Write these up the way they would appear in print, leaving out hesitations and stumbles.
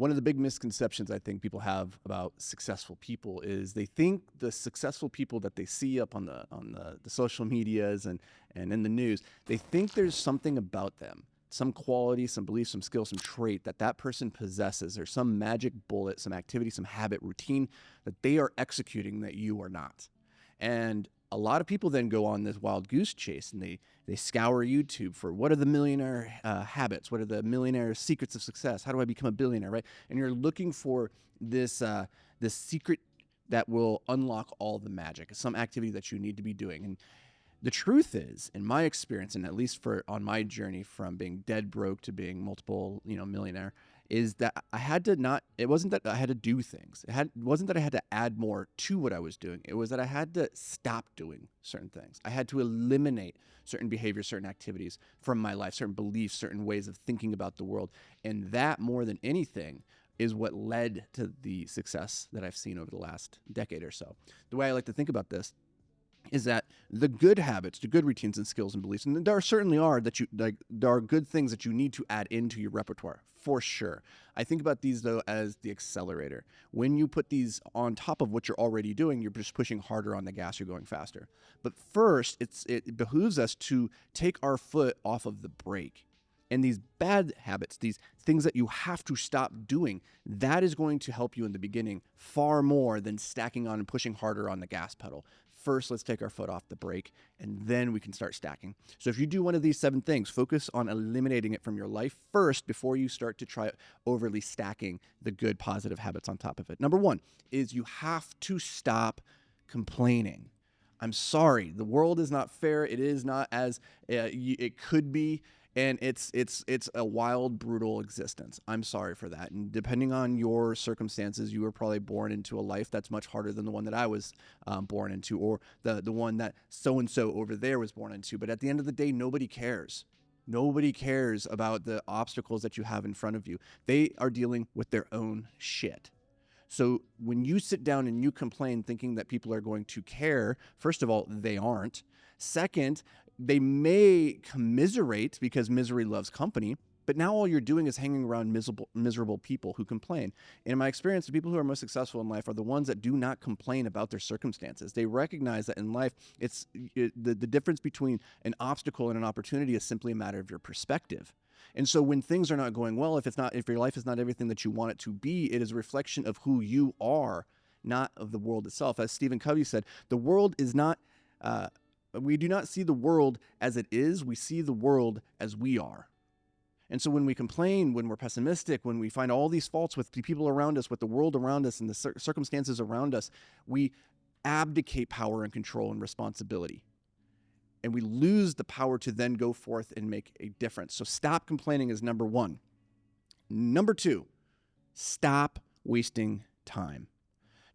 One of the big misconceptions I think people have about successful people is they think the successful people that they see up on the social medias and in the news, they think there's something about them, some quality, some belief, some skill, some trait that person possesses, or some magic bullet, some activity, some habit, routine that they are executing that you are not. And a lot of people then go on this wild goose chase and they scour YouTube for what are the millionaire habits, what are the millionaire secrets of success, how do I become a billionaire, right? And you're looking for this secret that will unlock all the magic, some activity that you need to be doing. And the truth is, in my experience, and at least on my journey from being dead broke to being multiple millionaire, is that it wasn't that I had to do things. It wasn't that I had to add more to what I was doing. It was that I had to stop doing certain things. I had to eliminate certain behaviors, certain activities from my life, certain beliefs, certain ways of thinking about the world. And that, more than anything, is what led to the success that I've seen over the last decade or so. The way I like to think about this is that the good habits, the good routines and skills and beliefs, and there certainly are there are good things that you need to add into your repertoire, for sure. I think about these, though, as the accelerator. When you put these on top of what you're already doing, you're just pushing harder on the gas, you're going faster. But first, it behooves us to take our foot off of the brake. And these bad habits, these things that you have to stop doing, that is going to help you in the beginning far more than stacking on and pushing harder on the gas pedal. First, let's take our foot off the brake, and then we can start stacking. So if you do one of these 7 things, focus on eliminating it from your life first before you start to try overly stacking the good positive habits on top of it. Number 1 is you have to stop complaining. I'm sorry, the world is not fair. It is not as it could be. And it's a wild, brutal existence. I'm sorry for that. And depending on your circumstances, you were probably born into a life that's much harder than the one that I was born into, or the one that so-and-so over there was born into. But at the end of the day, nobody cares. Nobody cares about the obstacles that you have in front of you. They are dealing with their own shit. So when you sit down and you complain thinking that people are going to care, first of all, they aren't. Second, they may commiserate because misery loves company, but now all you're doing is hanging around miserable people who complain. And in my experience, the people who are most successful in life are the ones that do not complain about their circumstances. They recognize that in life, the difference between an obstacle and an opportunity is simply a matter of your perspective. And so when things are not going well, if your life is not everything that you want it to be, it is a reflection of who you are, not of the world itself. As Stephen Covey said, the world is not... we do not see the world as it is. We see the world as we are. And so when we complain, when we're pessimistic, when we find all these faults with the people around us, with the world around us and the circumstances around us, we abdicate power and control and responsibility. And we lose the power to then go forth and make a difference. So stop complaining is number 1. Number 2, stop wasting time.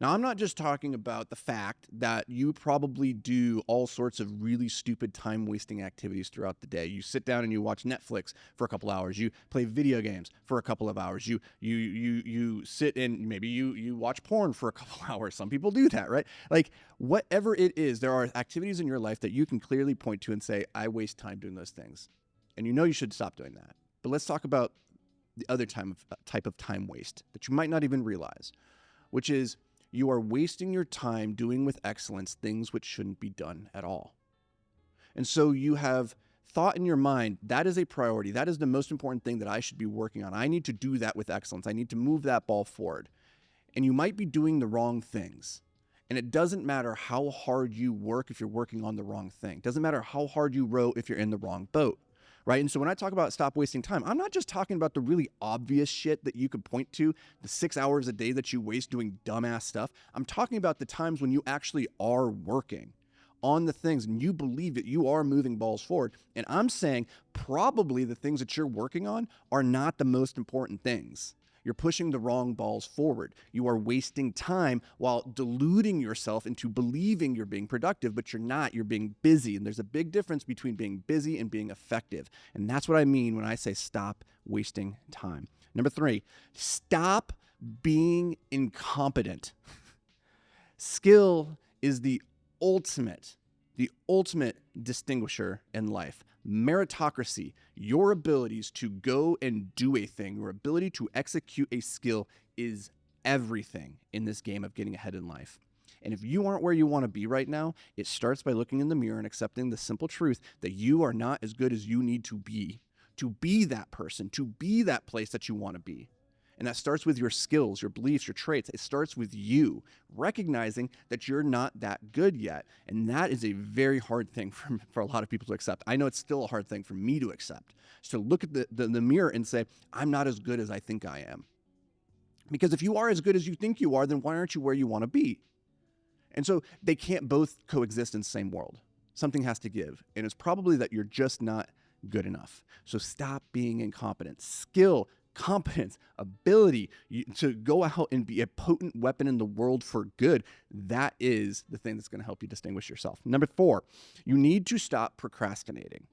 Now, I'm not just talking about the fact that you probably do all sorts of really stupid time-wasting activities throughout the day. You sit down and you watch Netflix for a couple hours. You play video games for a couple of hours. You sit and maybe you watch porn for a couple hours. Some people do that, right? Like, whatever it is, there are activities in your life that you can clearly point to and say, I waste time doing those things. And you know you should stop doing that. But let's talk about the other type of time waste that you might not even realize, which is you are wasting your time doing with excellence things which shouldn't be done at all. And so you have thought in your mind, that is a priority. That is the most important thing that I should be working on. I need to do that with excellence. I need to move that ball forward. And you might be doing the wrong things. And it doesn't matter how hard you work if you're working on the wrong thing. It doesn't matter how hard you row if you're in the wrong boat. Right? And so when I talk about stop wasting time, I'm not just talking about the really obvious shit that you could point to, the 6 hours a day that you waste doing dumbass stuff. I'm talking about the times when you actually are working on the things and you believe that you are moving balls forward. And I'm saying probably the things that you're working on are not the most important things. You're pushing the wrong balls forward. You are wasting time while deluding yourself into believing you're being productive, but you're not. You're being busy. And there's a big difference between being busy and being effective. And that's what I mean when I say stop wasting time. Number 3, stop being incompetent. Skill is the ultimate the ultimate distinguisher in life. Meritocracy, your abilities to go and do a thing, your ability to execute a skill is everything in this game of getting ahead in life. And if you aren't where you want to be right now, it starts by looking in the mirror and accepting the simple truth that you are not as good as you need to be that person, to be that place that you want to be. And that starts with your skills, your beliefs, your traits. It starts with you recognizing that you're not that good yet. And that is a very hard thing for a lot of people to accept. I know it's still a hard thing for me to accept. So look at the mirror and say, I'm not as good as I think I am. Because if you are as good as you think you are, then why aren't you where you want to be? And so they can't both coexist in the same world. Something has to give. And it's probably that you're just not good enough. So stop being incompetent. Skill, competence, ability to go out and be a potent weapon in the world for good. That is the thing that's going to help you distinguish yourself. Number 4, you need to stop procrastinating.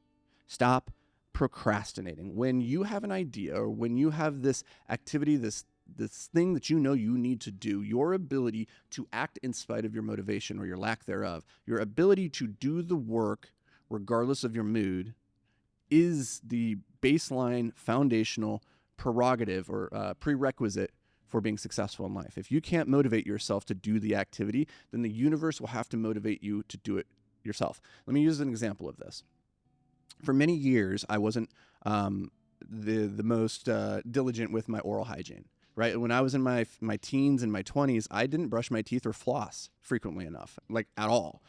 Stop procrastinating. When you have an idea or when you have this activity, this thing that you know you need to do, your ability to act in spite of your motivation or your lack thereof, your ability to do the work regardless of your mood is the baseline foundational prerogative or prerequisite for being successful in life. If you can't motivate yourself to do the activity, then the universe will have to motivate you to do it yourself. Let me use an example of this. For many years, I wasn't the most diligent with my oral hygiene. Right? When I was in my teens and my 20s, I didn't brush my teeth or floss frequently enough, like at all.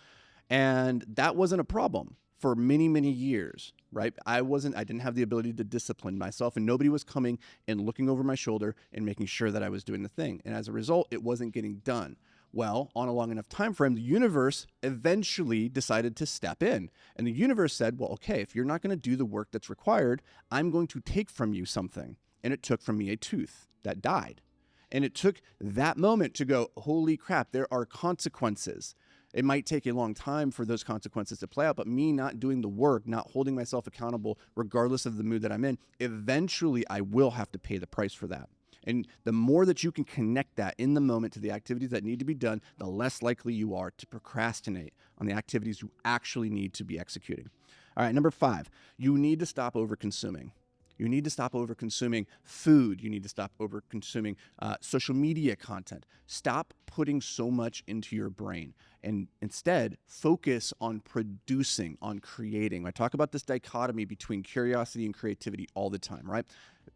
And that wasn't a problem for many, many years, right? I didn't have the ability to discipline myself, and nobody was coming and looking over my shoulder and making sure that I was doing the thing. And as a result, it wasn't getting done. Well, on a long enough time frame, the universe eventually decided to step in. And the universe said, well, okay, if you're not going to do the work that's required, I'm going to take from you something. And it took from me a tooth that died. And it took that moment to go, holy crap, there are consequences. It might take a long time for those consequences to play out, but me not doing the work, not holding myself accountable, regardless of the mood that I'm in, eventually I will have to pay the price for that. And the more that you can connect that in the moment to the activities that need to be done, the less likely you are to procrastinate on the activities you actually need to be executing. All right, number 5, you need to stop overconsuming. You need to stop over-consuming food. You need to stop over-consuming social media content. Stop putting so much into your brain and instead focus on producing, on creating. I talk about this dichotomy between curiosity and creativity all the time, right?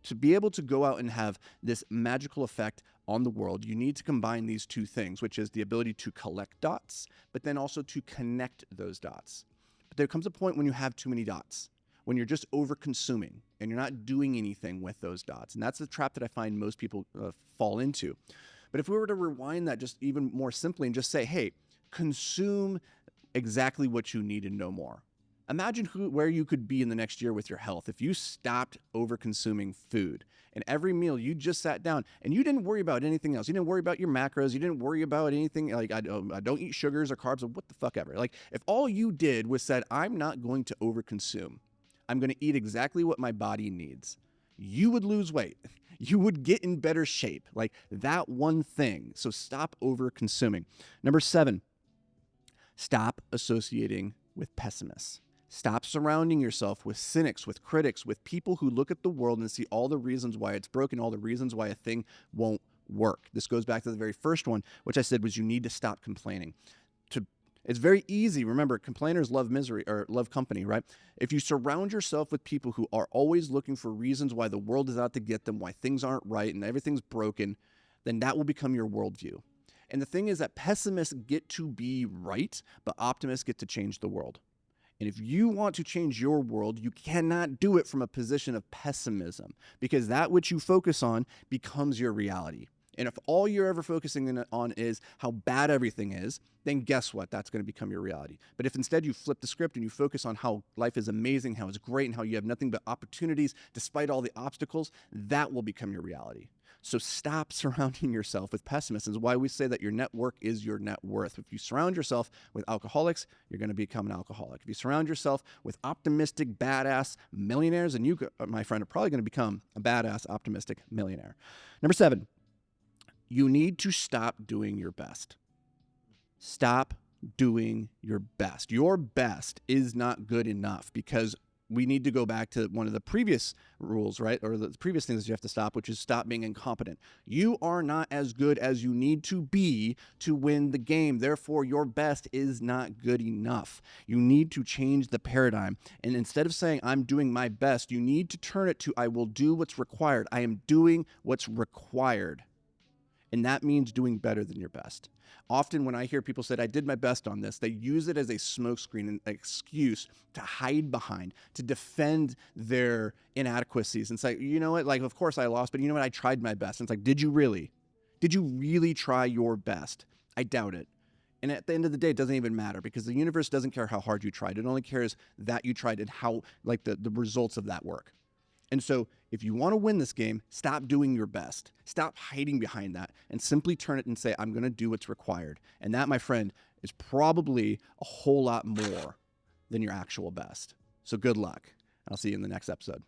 To be able to go out and have this magical effect on the world, you need to combine these two things, which is the ability to collect dots, but then also to connect those dots. But there comes a point when you have too many dots, when you're just over-consuming and you're not doing anything with those dots. And that's the trap that I find most people fall into. But if we were to rewind that just even more simply and just say, hey, consume exactly what you need and no more. Imagine where you could be in the next year with your health if you stopped over-consuming food. And every meal you just sat down and you didn't worry about anything else. You didn't worry about your macros. You didn't worry about anything like I don't eat sugars or carbs or what the fuck ever. Like if all you did was said, I'm not going to over-consume. I'm going to eat exactly what my body needs. You would lose weight. You would get in better shape. Like that one thing. So stop over-consuming. Number 7, stop associating with pessimists. Stop surrounding yourself with cynics, with critics, with people who look at the world and see all the reasons why it's broken, all the reasons why a thing won't work. This goes back to the very first one, which I said was you need to stop complaining. It's very easy. Remember, complainers love misery or love company, right? If you surround yourself with people who are always looking for reasons why the world is out to get them, why things aren't right and everything's broken, then that will become your worldview. And the thing is that pessimists get to be right, but optimists get to change the world. And if you want to change your world, you cannot do it from a position of pessimism because that which you focus on becomes your reality. And if all you're ever focusing on is how bad everything is, then guess what? That's going to become your reality. But if instead you flip the script and you focus on how life is amazing, how it's great, and how you have nothing but opportunities despite all the obstacles, that will become your reality. So stop surrounding yourself with pessimists. This is why we say that your network is your net worth. If you surround yourself with alcoholics, you're going to become an alcoholic. If you surround yourself with optimistic, badass millionaires, then you, my friend, are probably going to become a badass, optimistic millionaire. Number 7, you need to stop doing your best. Stop doing your best. Your best is not good enough, because we need to go back to one of the previous rules, right? Or the previous things that you have to stop, which is stop being incompetent. You are not as good as you need to be to win the game. Therefore, your best is not good enough. You need to change the paradigm. And instead of saying, I'm doing my best, you need to turn it to, I will do what's required. I am doing what's required. And that means doing better than your best. Often when I hear people say, I did my best on this, they use it as a smokescreen, an excuse to hide behind, to defend their inadequacies and say, you know what, like, of course I lost, but you know what, I tried my best. And it's like, did you really? Did you really try your best? I doubt it. And at the end of the day, it doesn't even matter, because the universe doesn't care how hard you tried. It only cares that you tried and how, like, the results of that work. And so if you want to win this game, stop doing your best. Stop hiding behind that and simply turn it and say, I'm going to do what's required. And that, my friend, is probably a whole lot more than your actual best. So good luck. I'll see you in the next episode.